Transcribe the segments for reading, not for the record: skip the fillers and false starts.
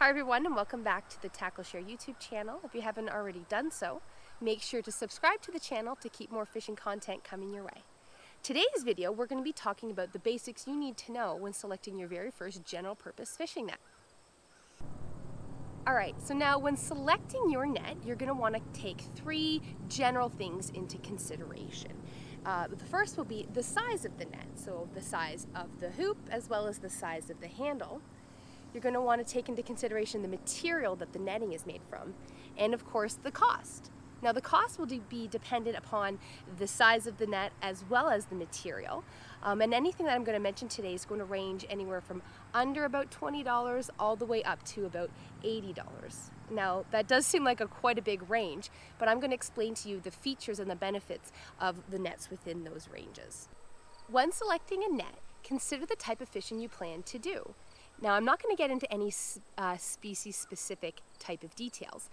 Hi everyone, and welcome back to the TackleShare YouTube channel. If you haven't already done so, make sure to subscribe to the channel to keep more fishing content coming your way. Today's video, we're going to be talking about the basics you need to know when selecting your very first general purpose fishing net. Alright, so now when selecting your net, you're going to want to take three general things into consideration. The first will be the size of the net, so the size of the hoop as well as the size of the handle. You're going to want to take into consideration the material that the netting is made from, and of course the cost. Now the cost will be dependent upon the size of the net as well as the material, and anything that I'm going to mention today is going to range anywhere from under about $20 all the way up to about $80. Now that does seem like quite a big range, but I'm going to explain to you the features and the benefits of the nets within those ranges. When selecting a net, consider the type of fishing you plan to do. Now, I'm not going to get into any species-specific type of details.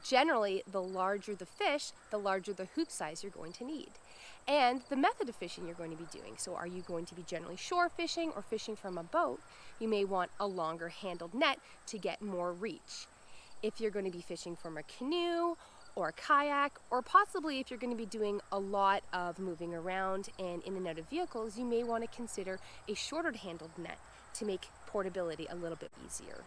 Generally, the larger the fish, the larger the hoop size you're going to need. And the method of fishing you're going to be doing. So are you going to be generally shore fishing or fishing from a boat? You may want a longer handled net to get more reach. If you're going to be fishing from a canoe or a kayak, or possibly if you're going to be doing a lot of moving around and in and out of vehicles, you may want to consider a shorter handled net to make portability a little bit easier.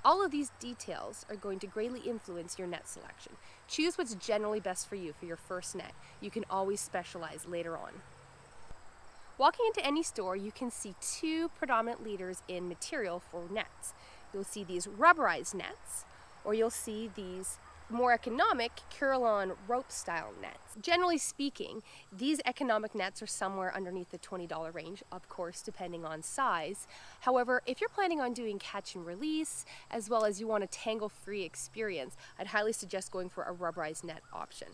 All of these details are going to greatly influence your net selection. Choose what's generally best for you for your first net. You can always specialize later on. Walking into any store, you can see two predominant leaders in material for nets. You'll see these rubberized nets, or you'll see these more economic Curlon rope style nets. Generally speaking, these economic nets are somewhere underneath the $20 range, of course depending on size. However, if you're planning on doing catch and release, as well as you want a tangle-free experience, I'd highly suggest going for a rubberized net option.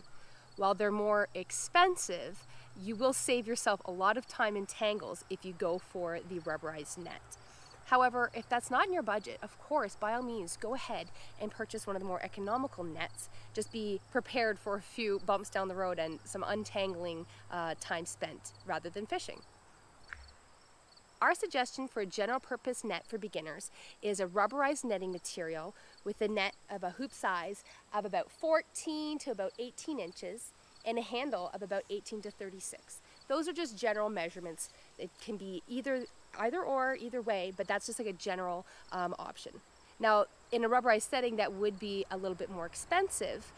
While they're more expensive, you will save yourself a lot of time in tangles if you go for the rubberized net. However, if that's not in your budget, of course, by all means, go ahead and purchase one of the more economical nets. Just be prepared for a few bumps down the road and some untangling time spent rather than fishing. Our suggestion for a general purpose net for beginners is a rubberized netting material with a net of a hoop size of about 14 to about 18 inches and a handle of about 18 to 36. Those are just general measurements. It can be either way, but that's just like a general option. Now, in a rubberized setting, that would be a little bit more expensive.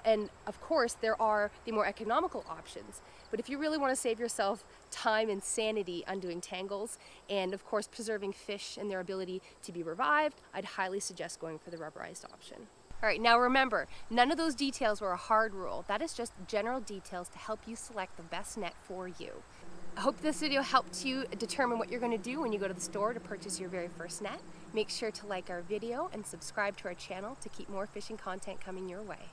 And of course, there are the more economical options. But if you really want to save yourself time and sanity undoing tangles, and of course preserving fish and their ability to be revived, I'd highly suggest going for the rubberized option. All right, now remember, none of those details were a hard rule. That is just general details to help you select the best net for you. I hope this video helped you determine what you're going to do when you go to the store to purchase your very first net. Make sure to like our video and subscribe to our channel to keep more fishing content coming your way.